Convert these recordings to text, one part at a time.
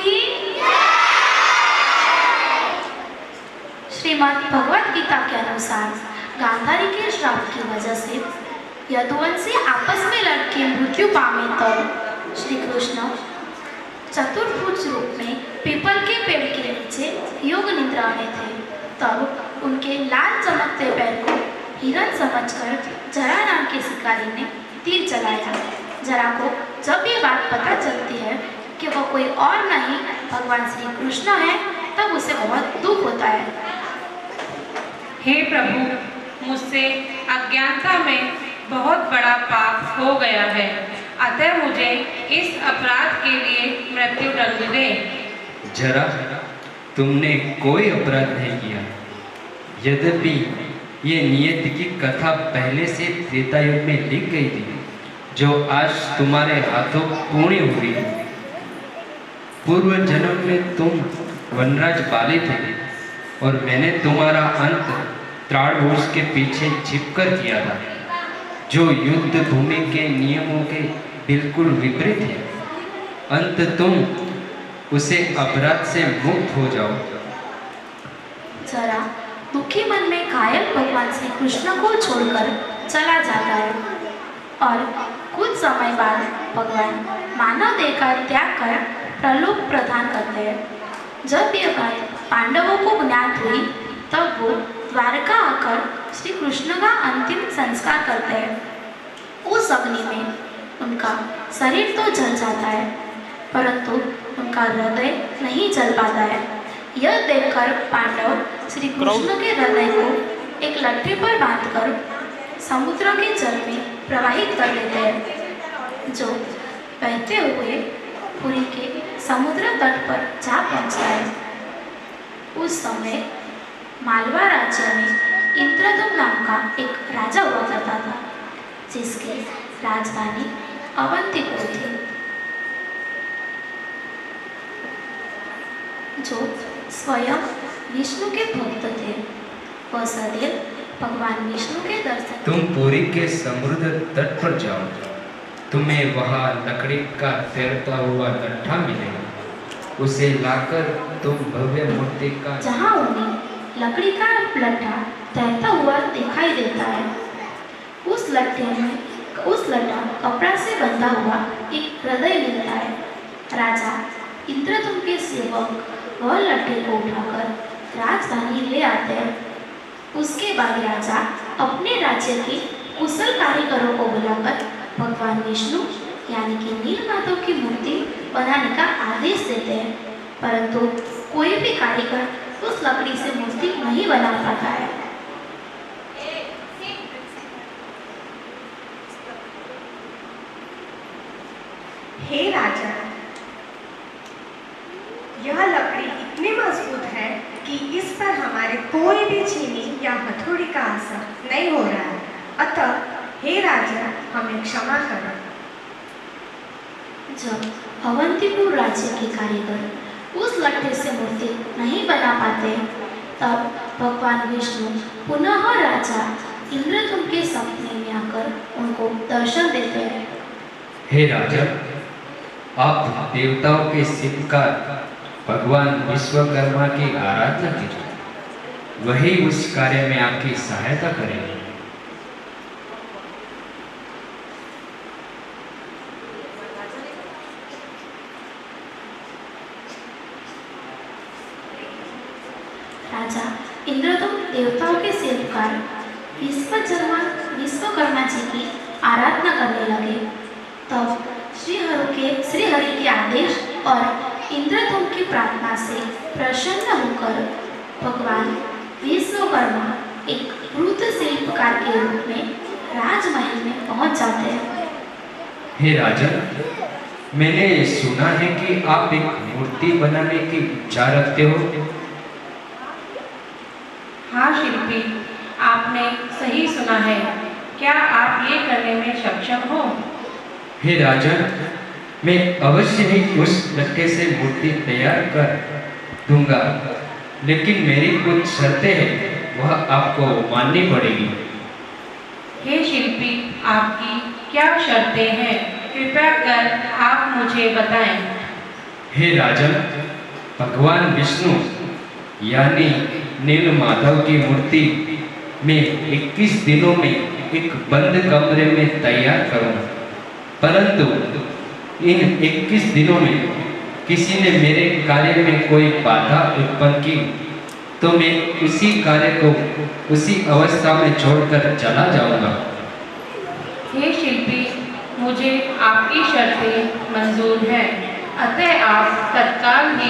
की। श्रीमद् भगवत गीता के अनुसार गांधारी के श्राप की वजह से यदुवंशी आपस में लड़के मृत्यु पावे तब श्री कृष्ण चतुर्भुज रूप में पीपल के पेड़ के नीचे योग निद्रा में थे। तब उनके लाल चमकते पैर को हिरण समझकर जरा नाम के शिकारी ने तीर चलाया। जरा को जब ये बात पता चलती है कि वह कोई और नहीं भगवान श्री कृष्ण है, तब उसे बहुत दुख होता है। हे प्रभु, मुझसे अज्ञानता में बहुत बड़ा पाप हो गया है, अतः मुझे इस अपराध के लिए मृत्यु दंड दे। जरा, तुमने कोई अपराध नहीं किया। यद्यपि ये नियत की कथा पहले से त्रेता युग में लिख गई थी, जो आज तुम्हारे हाथों पूर्ण हुई। पूर्व जन्म में तुम वनराज बाली थे और मैंने तुम्हारा अंत त्राणभूष के पीछे छिपकर किया था, जो युद्ध भूमि के नियमों के बिल्कुल विपरीत है। अंत तुम उसे अपराध से मुक्त हो जाओ। जरा दुखी मन में घायल भगवान श्री कृष्ण को छोड़कर चला जाता है और कुछ समय बाद भगवान मानव देह का त्याग कर प्रलोभ प्रदान करते हैं। जब ये बात पांडवों को ज्ञात हुई तब वो द्वारका आकर श्री कृष्ण का अंतिम संस्कार करते हैं। उस अग्नि में उनका शरीर तो जल जाता है, परंतु उनका हृदय नहीं जल पाता है। यह देखकर पांडव श्री कृष्ण के हृदय को एक लट्ठे पर बांधकर समुद्र के जल में प्रवाहित कर देते हैं, जो बहते हुए पुरी के समुद्र तट पर जा पहुंचता है। उस समय मालवा राज्य में इंद्रदुम्न नाम का एक राजा हुआ करता था, जिसकी राजधानी अवंतीपुर थी, जो स्वयं विष्णु के भक्त थे। वह सदैव भगवान विष्णु के दर्शन। तुम पुरी के समुद्र तट पर जाओ, तुम्हें वहाँ लकड़ी का तैरता हुआ लट्ठा मिलेगा। उसे लाकर तुम भव्य मूर्ति का। जहाँ उन्हें लकड़ी का लट्ठा तैरता हुआ दिखाई देता है, उस लट्ठा कपड़ा से बंधा हुआ एक हृदय मिलता है। राजा इंद्रदुम्न के सेवक वह लट्ठे को उठाकर राजधानी ले आते हैं। उसके बाद राजा अपने राज्य के कुशल कारीगरों को बुलाकर भगवान विष्णु यानी कि नीलमाधव की मूर्ति बनाने का आदेश देते हैं, परंतु कोई भी कारीगर उस लकड़ी से मूर्ति नहीं बना पाता है। हे राजा, यह लकड़ी इतनी मजबूत है कि इस पर हमारे कोई भी चीनी या हथौड़ी का असर नहीं हो रहा है, अतः हे राजा, हमें क्षमा करें। जब अवंतीपुर राज्य के कारीगर उस लट्ठे से मूर्ति नहीं बना पाते, तब भगवान विष्णु पुनः राजा इंद्रदुम्न के सपने में आकर उनको दर्शन देते हैं। हे राजा, आप देवताओं के शिवकार भगवान विश्वकर्मा की आराधना कीजिए, वही उस कार्य में आपकी सहायता करेंगे। राजा इंद्रदुम्न देवताओं के सेवकार विश्वकर्मा जी की आराधना करने लगे। तब श्रीहरि के आदेश और इंद्रदुम्न की प्रार्थना से प्रसन्न होकर भगवान विश्वकर्मा एक वृद्ध शिल्पकार के रूप में राजमहल में पहुंच जाते हैं। हे राजा, मैंने सुना है कि आप एक मूर्ति बनाने की इच्छा रखते हो। हाँ शिल्पी, आपने सही सुना है। क्या आप ये करने में सक्षम हो? हे राजा, मैं अवश्य ही उस लट्ठे से मूर्ति तैयार कर दूंगा, लेकिन मेरी कुछ शर्तें हैं, वह आपको माननी पड़ेगी। हे शिल्पी, आपकी क्या शर्तें हैं? कृपया कर आप मुझे बताएं। हे राजन, भगवान विष्णु यानी नील माधव की मूर्ति मैं 21 दिनों में एक बंद कमरे में तैयार करूँगा, परंतु इन 21 दिनों में किसी ने मेरे कार्य में कोई बाधा उत्पन्न की तो मैं उसी कार्य को उसी अवस्था में छोड़कर चला जाऊंगा। हे शिल्पी, मुझे आपकी शर्तें मंजूर हैं, अतः आप तत्काल ही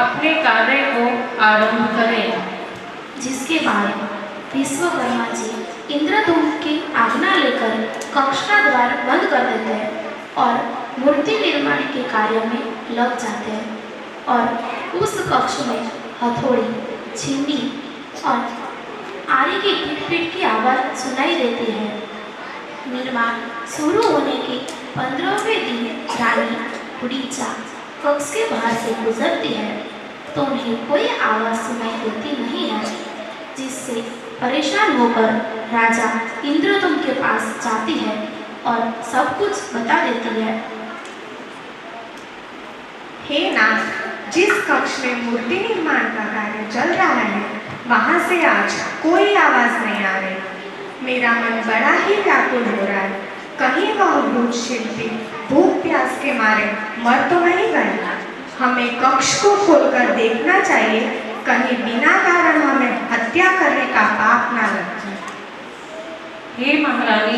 अपने कार्य को आरंभ करें। जिसके बाद विश्वकर्मा जी इंद्रधूम्न की आज्ञा लेकर कक्ष का द्वार बंद कर देते हैं और मूर्ति निर्माण के कार्य में लग जाते हैं। और उस कक्ष में हथौड़ी, छीनी और आरी की पीट की आवाज़ सुनाई देती है। निर्माण शुरू होने के 15वें दिन रानी उड़ीचा कक्ष के बाहर से गुजरती है तो उन्हें कोई आवाज़ सुनाई देती नहीं है, जिससे परेशान होकर राजा इंद्रदुम्न के पास जाती है और सब कुछ बता देती है। हे नाथ, जिस कक्ष में मूर्ति निर्माण का कार्य चल रहा है वहां से आज कोई आवाज नहीं आ रही। मेरा मन बड़ा ही व्याकुल हो रहा है। कहीं वह भूत शिल्पी भूख प्यास के मारे मर तो नहीं गए। हमें कक्ष को खोलकर देखना चाहिए, कहीं बिना कारण हमें हत्या करने का पाप ना लग जाए। हे महारानी,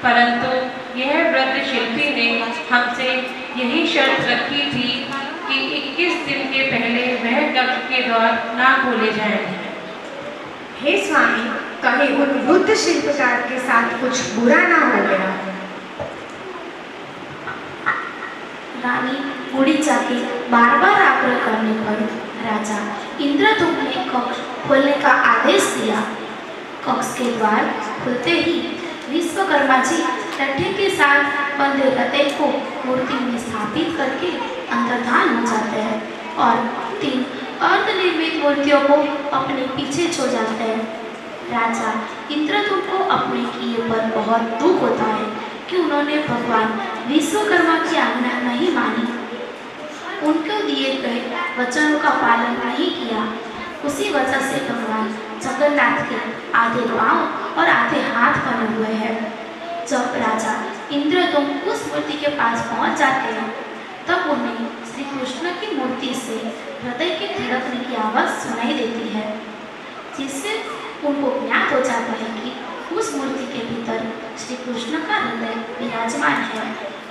परंतु यह वृद्ध शिल्पी ने हमसे यही शर्त रखी थी कि 21 दिन के पहले वह कक्ष के द्वार ना खोले जाएं। हे स्वामी, कहीं उन वृद्ध शिल्पकार के साथ कुछ बुरा ना हो गया। रानी उड़ीचा के बार बार आग्रह करने पर राजा इंद्रदुम्न ने कक्ष खोलने का आदेश दिया। कक्ष के द्वार खुलते ही विश्वकर्मा जी लट्ठे के साथ बंधे रथे को मूर्ति में स्थापित करके अंतर्धान हो जाते हैं और 3 अर्धनिर्मित मूर्तियों को अपने पीछे छोड़ जाते हैं। राजा इंद्रदुम्न को अपने किए पर बहुत दुख होता है कि उन्होंने भगवान विश्वकर्मा की आज्ञा नहीं मानी, उनको दिए गए वचनों का पालन नहीं किया। उसी वजह से भगवान जगन्नाथ के आधे पांव और आधे हाथ बने हुए हैं। जब राजा इंद्रदुम्न उस मूर्ति के पास पहुंच जाते हैं तब उन्हें श्री कृष्ण की मूर्ति से हृदय के धड़कने की आवाज़ सुनाई देती है, जिससे उनको ज्ञात हो जाता है कि उस मूर्ति के भीतर श्री कृष्ण का हृदय विराजमान है।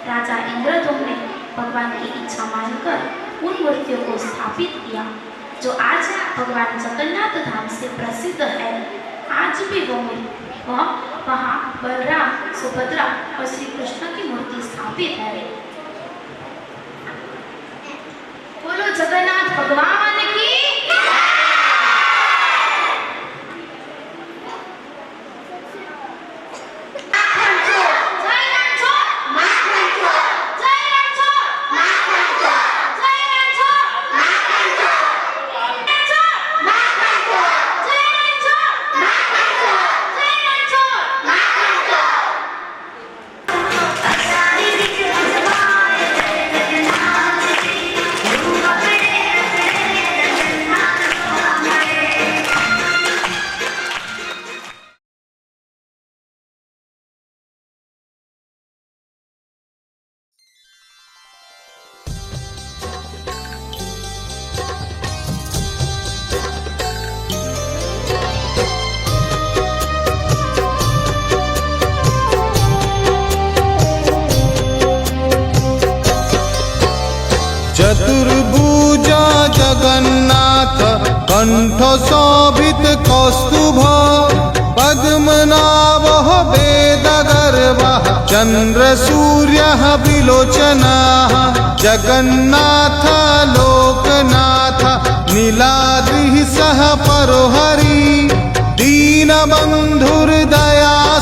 राजा इंद्रदुम्न ने भगवान की इच्छा मानकर उन मूर्तियों को स्थापित किया, जो आज भगवान जगन्नाथ धाम से प्रसिद्ध है। आज भी वहाँ बलराम, सुभद्रा और श्री कृष्ण की मूर्ति स्थापित है। बोलो जगन्नाथ भगवान की। चतुर्भुजा जगन्नाथ कंठ शोभित कौस्तुभ पद्मनाभः वेदगर्वः चंद्र सूर्यः विलोचनः जगन्नाथ लोकनाथ नीलाद्रिः सह परोहरि दीनबन्धुर्दया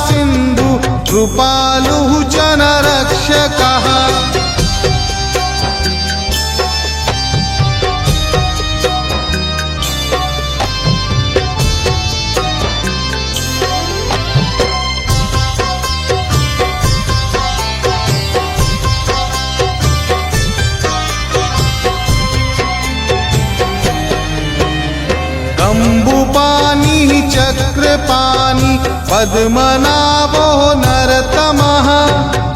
सिन्धु कृपालुः जनरक्षकः। चक्रपाणि पद्मनाभो नरतमः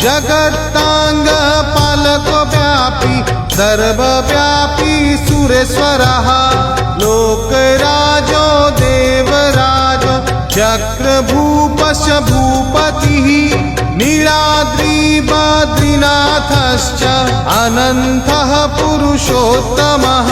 जगत्ताङ्गः पालकव्यापी सर्वव्यापी सुरेश्वरः लोकराजो देवराजो चक्रभूपश्च भूपतिः नीलाद्रि बद्रीनाथश्च अनन्तः पुरुषोत्तमः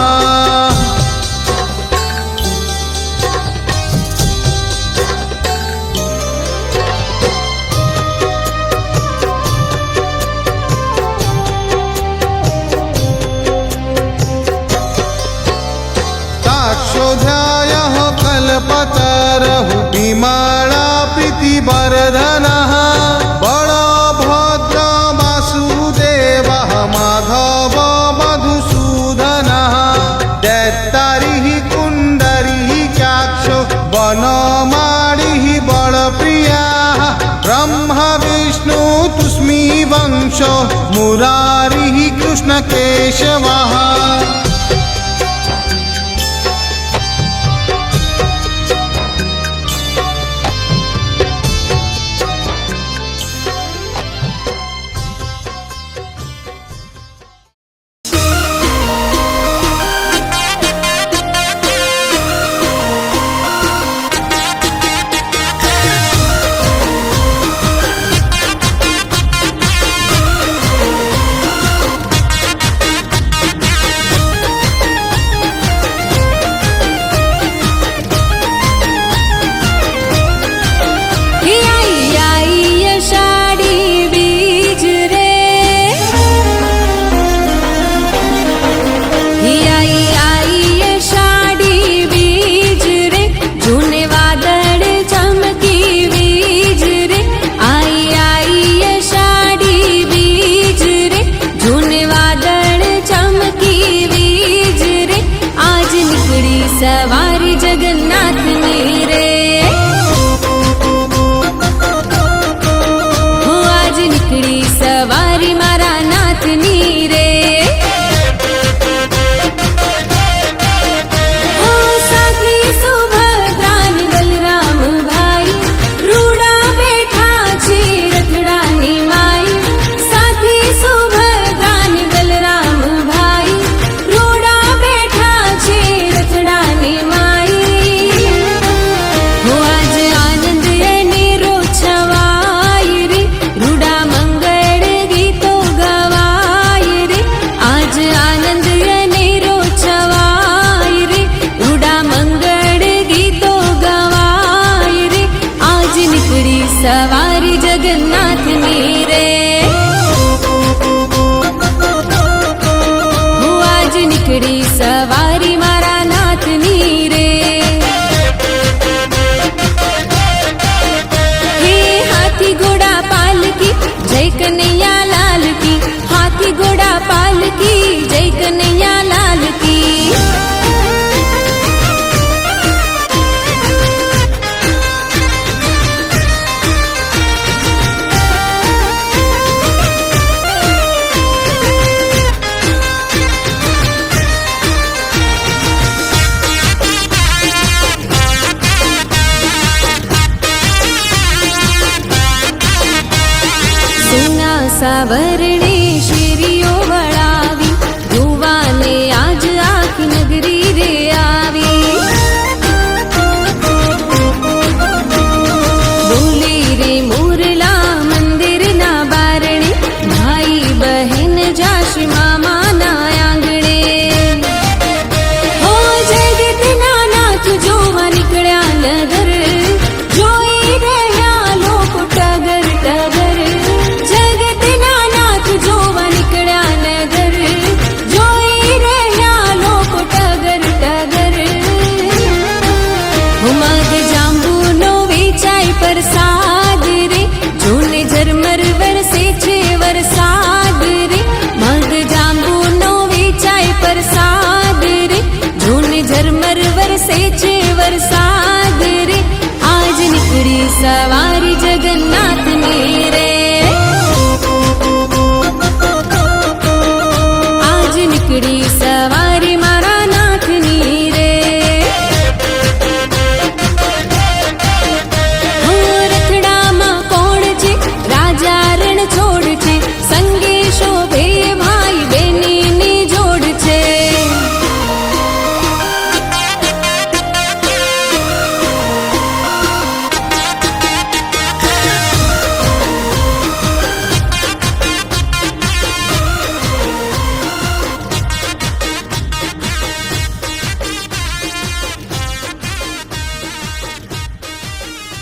ताक्षोध्यायः कल्पतरुः विमला प्रीतिवर्धनः बलभद्र वासुदेवः माधव मधुसूदनः दैत्यारिः कुण्डरीकाक्षो वनमालिः बलप्रियाः ब्रह्मा विष्णु तुष्मी वंशो मुरारिः कृष्णकेशवः सवारी जगन्नाथ रे हो आज निकड़ी सवारी मारा नाथ रे हो साथी सुभद्रान बलराम भाई रूड़ा बैठा छे रथड़ानी माई साथी सुभद्रान बलराम भाई रूड़ा बैठा छे रथड़ानी माई हो आज आनंद एनेरो छवाई रे रूड़ा मंगल गीतो गवाई रे आज आनंद एनेरो छवाई रे रूड़ा मंगल गीतो गवाई रे आज निकड़ी सवारी जगन्नाथ रे हो आज निकड़ी सवारी मारा नाथ रे हे हाथी घोड़ा पालकी जय कन्हैया लाल की हाथी घोड़ा पालकी जय कन्हैया लाल की सावर